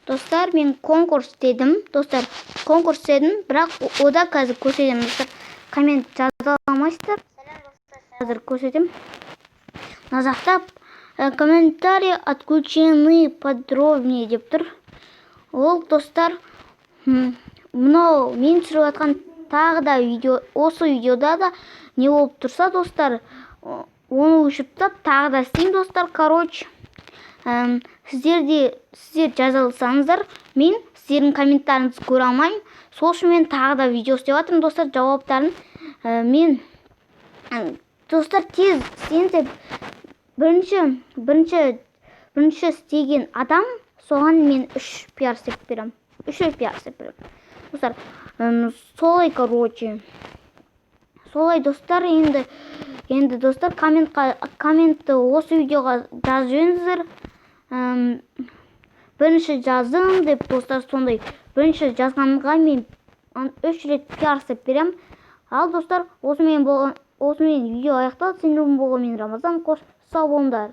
Достар, мен конкурс дедім. Достар, конкурс дедім, бірақ ода қазір көрсетемін. Достар, коммент жаза алмайсыздар. Қазір көрсетемін. Назақта комментарии отключены подробнее деп тұр. Ол, достар, мынау мен түсіріп жатқан тағы да видео, осы видеода да не болып тұрса, достар, оны өшіріп тағы да істеймін, достар. Короче, сіздер жаза алсаңыздар, мен сіздердің комментаріңізді көре алмаймын. Сол үшін мен тағы да видео істеп жатырмын, достар. Жауаптарын мен достар тез істеңіздер. Бірінші істеген адам, соған мен 3 пиар істеп беремін. 3 пиар істеп беремін. Достар, солай, короче. Солай, достар, енді достар, комментті осы видеоға жазып жөніздер. Бірінші жаздым деп, достар, сондай. Бірінші жазғанға мен 3 рет пиар істеп беремін. Ал, достар, осымен видео аяқталды. Сендердің болған мен Рамазан. Қош сау болыңдар.